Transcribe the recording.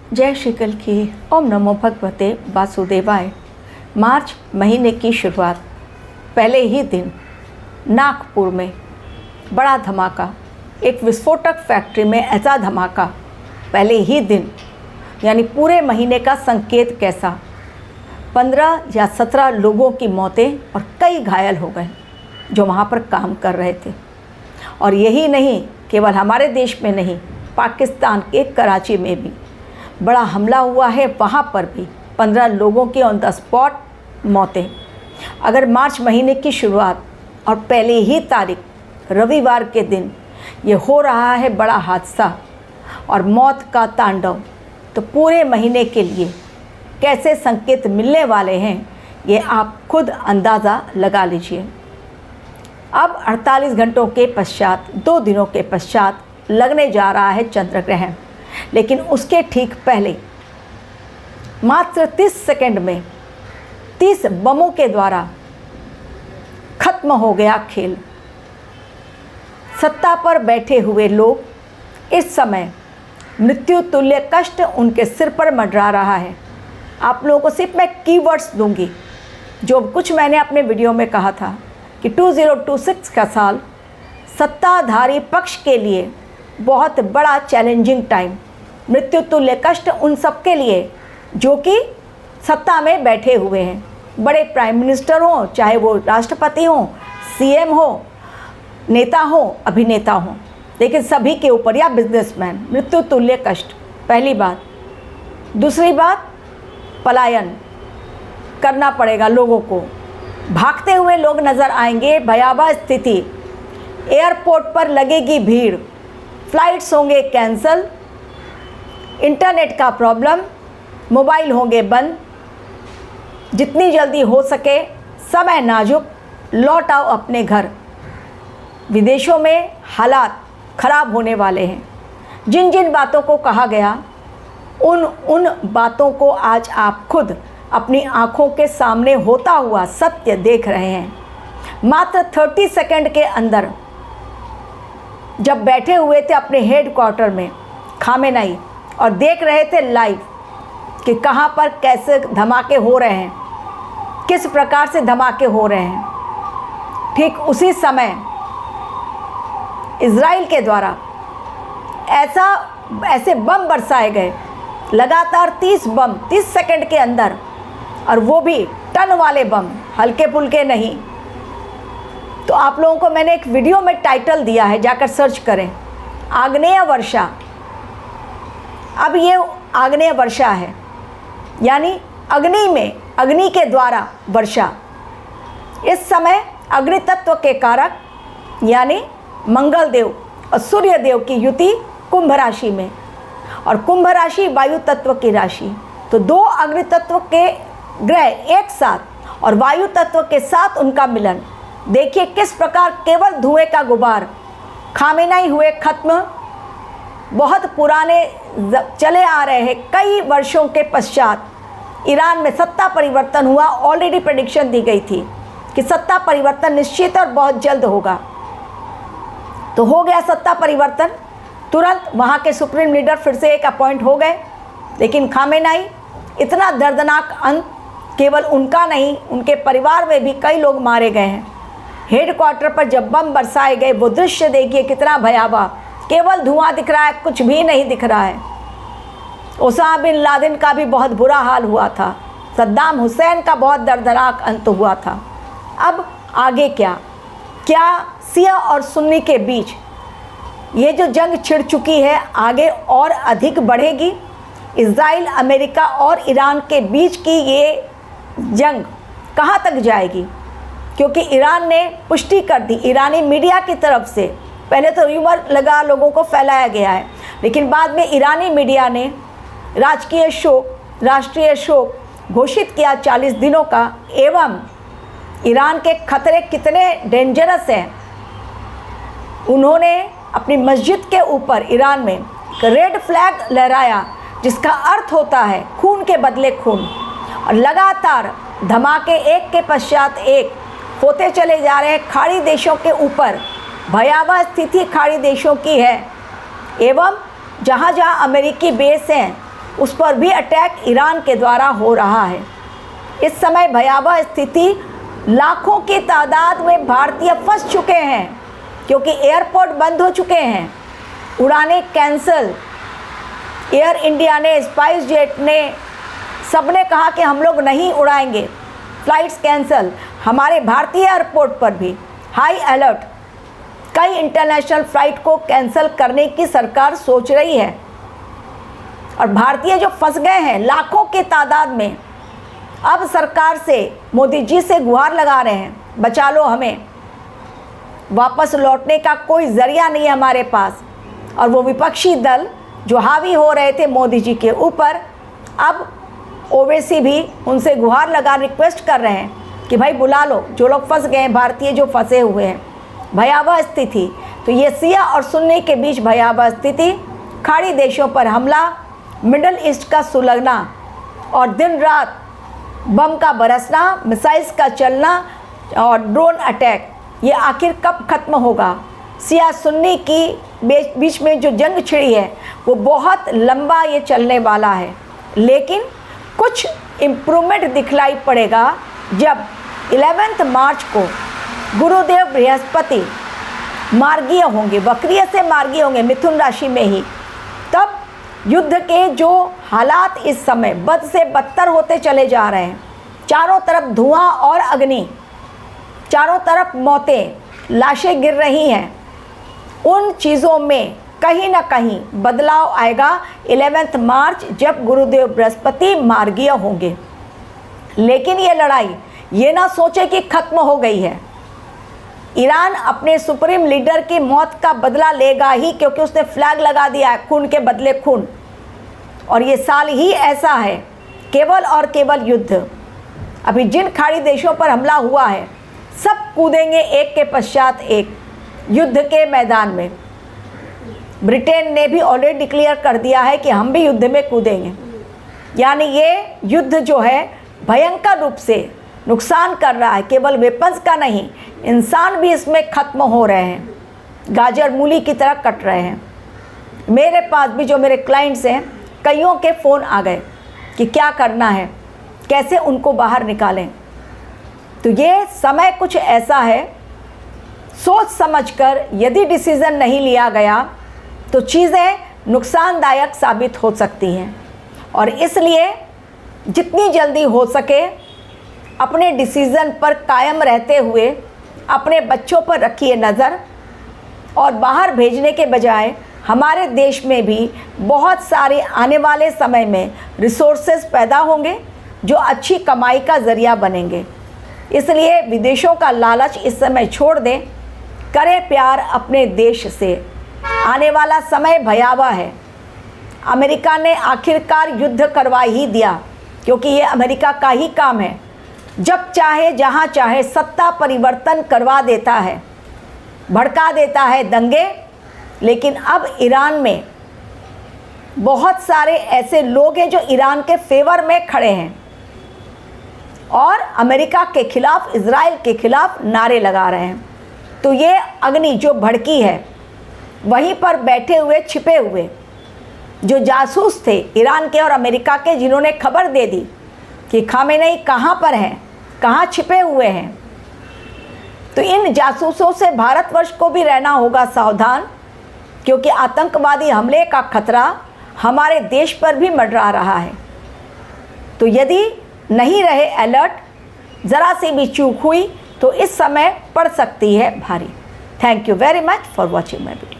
जय श्री कल की ओम नमो भगवते वासुदेवाय। मार्च महीने की शुरुआत, पहले ही दिन नागपुर में बड़ा धमाका, एक विस्फोटक फैक्ट्री में ऐसा धमाका पहले ही दिन, यानी पूरे महीने का संकेत कैसा। 15 या 17 लोगों की मौतें और कई घायल हो गए जो वहाँ पर काम कर रहे थे। और यही नहीं, केवल हमारे देश में नहीं, पाकिस्तान के कराची में भी बड़ा हमला हुआ है, वहाँ पर भी 15 लोगों की ऑन द स्पॉट मौतें। अगर मार्च महीने की शुरुआत और पहले ही तारीख रविवार के दिन ये हो रहा है बड़ा हादसा और मौत का तांडव, तो पूरे महीने के लिए कैसे संकेत मिलने वाले हैं ये आप खुद अंदाज़ा लगा लीजिए। अब 48 घंटों के पश्चात, 2 दिनों के पश्चात लगने जा रहा है चंद्र ग्रहण, लेकिन उसके ठीक पहले मात्र 30 सेकंड में 30 बमों के द्वारा खत्म हो गया खेल। सत्ता पर बैठे हुए लोग इस समय मृत्यु तुल्य कष्ट उनके सिर पर मंडरा रहा है। आप लोगों को सिर्फ मैं कीवर्ड्स दूंगी, जो कुछ मैंने अपने वीडियो में कहा था कि 2026 का साल सत्ताधारी पक्ष के लिए बहुत बड़ा चैलेंजिंग टाइम, मृत्यु तुल्य कष्ट उन सब के लिए जो कि सत्ता में बैठे हुए हैं, बड़े प्राइम मिनिस्टर हों, चाहे वो राष्ट्रपति हों, सीएम हो, नेता हो, अभिनेता हों, लेकिन सभी के ऊपर, या बिजनेसमैन, मृत्यु तुल्य कष्ट पहली बात। दूसरी बात, पलायन करना पड़ेगा लोगों को, भागते हुए लोग नज़र आएंगे, भयावह स्थिति, एयरपोर्ट पर लगेगी भीड़, फ्लाइट्स होंगे कैंसल, इंटरनेट का प्रॉब्लम, मोबाइल होंगे बंद, जितनी जल्दी हो सके समय नाजुक, लौट आओ अपने घर। विदेशों में हालात ख़राब होने वाले हैं। जिन जिन बातों को कहा गया उन बातों को आज आप खुद अपनी आँखों के सामने होता हुआ सत्य देख रहे हैं। मात्र 30 सेकंड के अंदर जब बैठे हुए थे अपने हेडक्वार्टर में खामेनेई और देख रहे थे लाइव कि कहाँ पर कैसे धमाके हो रहे हैं, किस प्रकार से धमाके हो रहे हैं, ठीक उसी समय इज़राइल के द्वारा ऐसे बम बरसाए गए, लगातार 30 बम 30 सेकंड के अंदर, और वो भी टन वाले बम, हल्के फुल्के नहीं। तो आप लोगों को मैंने एक वीडियो में टाइटल दिया है, जाकर सर्च करें, आग्नेय वर्षा। अब ये आग्नेय वर्षा है, यानी अग्नि में, अग्नि के द्वारा वर्षा। इस समय अग्नि तत्व के कारक यानी मंगल देव और सूर्य देव की युति कुंभ राशि में, और कुंभ राशि वायु तत्व की राशि, तो 2 अग्नि तत्व के ग्रह एक साथ और वायु तत्व के साथ उनका मिलन, देखिए किस प्रकार केवल धुएं का गुबार। खामेनेई हुए खत्म, बहुत पुराने चले आ रहे हैं, कई वर्षों के पश्चात ईरान में सत्ता परिवर्तन हुआ। ऑलरेडी प्रेडिक्शन दी गई थी कि सत्ता परिवर्तन निश्चित और बहुत जल्द होगा, तो हो गया सत्ता परिवर्तन। तुरंत वहाँ के सुप्रीम लीडर फिर से एक अपॉइंट हो गए, लेकिन खामेनेई, इतना दर्दनाक अंत केवल उनका नहीं, उनके परिवार में भी कई लोग मारे गए हैं। हेडक्वार्टर पर जब बम बरसाए गए, वो दृश्य देखिए कितना भयावह, केवल धुआं दिख रहा है, कुछ भी नहीं दिख रहा है। ओसामा बिन लादेन का भी बहुत बुरा हाल हुआ था, सद्दाम हुसैन का बहुत दर्दनाक अंत हुआ था। अब आगे क्या शिया और सुन्नी के बीच ये जो जंग छिड़ चुकी है, आगे और अधिक बढ़ेगी। इज़राइल, अमेरिका और ईरान के बीच की ये जंग कहाँ तक जाएगी, क्योंकि ईरान ने पुष्टि कर दी, ईरानी मीडिया की तरफ से। पहले तो र्यूमर लगा, लोगों को फैलाया गया है, लेकिन बाद में ईरानी मीडिया ने राजकीय शोक, राष्ट्रीय शोक घोषित किया 40 दिनों का। एवं ईरान के खतरे कितने डेंजरस हैं, उन्होंने अपनी मस्जिद के ऊपर ईरान में रेड फ्लैग लहराया, जिसका अर्थ होता है खून के बदले खून। और लगातार धमाके एक के पश्चात एक होते चले जा रहे हैं। खाड़ी देशों के ऊपर भयावह स्थिति खाड़ी देशों की है, एवं जहाँ जहाँ अमेरिकी बेस हैं उस पर भी अटैक ईरान के द्वारा हो रहा है। इस समय भयावह स्थिति, लाखों की तादाद में भारतीय फंस चुके हैं क्योंकि एयरपोर्ट बंद हो चुके हैं, उड़ानें कैंसल। एयर इंडिया ने, स्पाइस जेट ने, सबने कहा कि हम लोग नहीं उड़ाएंगे, फ्लाइट्स कैंसल। हमारे भारतीय एयरपोर्ट पर भी हाई अलर्ट, कई इंटरनेशनल फ़्लाइट को कैंसिल करने की सरकार सोच रही है। और भारतीय जो फंस गए हैं लाखों की तादाद में, अब सरकार से, मोदी जी से गुहार लगा रहे हैं, बचा लो हमें, वापस लौटने का कोई ज़रिया नहीं है हमारे पास। और वो विपक्षी दल जो हावी हो रहे थे मोदी जी के ऊपर, अब ओवैसी भी उनसे गुहार लगा रिक्वेस्ट कर रहे हैं कि भाई बुला लो जो लोग फंस गए हैं, भारतीय जो फंसे हुए हैं। भयावह स्थिति, तो ये शिया और सुन्नी के बीच भयावह स्थिति, खाड़ी देशों पर हमला, मिडल ईस्ट का सुलगना और दिन रात बम का बरसना, मिसाइल्स का चलना और ड्रोन अटैक, ये आखिर कब ख़त्म होगा? शिया सुन्नी की बीच में जो जंग छिड़ी है वो बहुत लंबा ये चलने वाला है, लेकिन कुछ इम्प्रूवमेंट दिखलाई पड़ेगा जब 11 मार्च को गुरुदेव बृहस्पति मार्गीय होंगे, वक्रीय से मार्गीय होंगे मिथुन राशि में ही। तब युद्ध के जो हालात इस समय बद से बदतर होते चले जा रहे हैं, चारों तरफ धुआं और अग्नि, चारों तरफ मौतें, लाशें गिर रही हैं, उन चीज़ों में कहीं ना कहीं बदलाव आएगा 11 मार्च जब गुरुदेव बृहस्पति मार्गीय होंगे। लेकिन ये लड़ाई ये ना सोचे कि ख़त्म हो गई है। ईरान अपने सुप्रीम लीडर की मौत का बदला लेगा ही, क्योंकि उसने फ्लैग लगा दिया है खून के बदले खून। और ये साल ही ऐसा है, केवल और केवल युद्ध। अभी जिन खाड़ी देशों पर हमला हुआ है सब कूदेंगे एक के पश्चात एक युद्ध के मैदान में। ब्रिटेन ने भी ऑलरेडी डिक्लेयर कर दिया है कि हम भी युद्ध में कूदेंगे। यानी ये युद्ध जो है भयंकर रूप से नुकसान कर रहा है, केवल वेपन्स का नहीं, इंसान भी इसमें ख़त्म हो रहे हैं, गाजर मूली की तरह कट रहे हैं। मेरे पास भी जो मेरे क्लाइंट्स हैं, कईयों के फ़ोन आ गए कि क्या करना है, कैसे उनको बाहर निकालें। तो ये समय कुछ ऐसा है, सोच समझकर यदि डिसीज़न नहीं लिया गया तो चीज़ें नुकसानदायक साबित हो सकती हैं। और इसलिए जितनी जल्दी हो सके अपने डिसीज़न पर कायम रहते हुए अपने बच्चों पर रखिए नज़र, और बाहर भेजने के बजाय हमारे देश में भी बहुत सारे आने वाले समय में रिसोर्सेज पैदा होंगे जो अच्छी कमाई का ज़रिया बनेंगे। इसलिए विदेशों का लालच इस समय छोड़ दें, करें प्यार अपने देश से। आने वाला समय भयावह है। अमेरिका ने आखिरकार युद्ध करवा ही दिया, क्योंकि ये अमेरिका का ही काम है, जब चाहे जहाँ चाहे सत्ता परिवर्तन करवा देता है, भड़का देता है दंगे। लेकिन अब ईरान में बहुत सारे ऐसे लोग हैं जो ईरान के फेवर में खड़े हैं और अमेरिका के खिलाफ, इजराइल के खिलाफ नारे लगा रहे हैं। तो ये अग्नि जो भड़की है, वहीं पर बैठे हुए छिपे हुए जो जासूस थे ईरान के और अमेरिका के, जिन्होंने खबर दे दी कि खामेनेई कहाँ पर हैं, कहाँ छिपे हुए हैं, तो इन जासूसों से भारतवर्ष को भी रहना होगा सावधान, क्योंकि आतंकवादी हमले का खतरा हमारे देश पर भी मंडरा रहा है। तो यदि नहीं रहे अलर्ट, ज़रा सी भी चूक हुई तो इस समय पड़ सकती है भारी। Thank you very much for watching my video.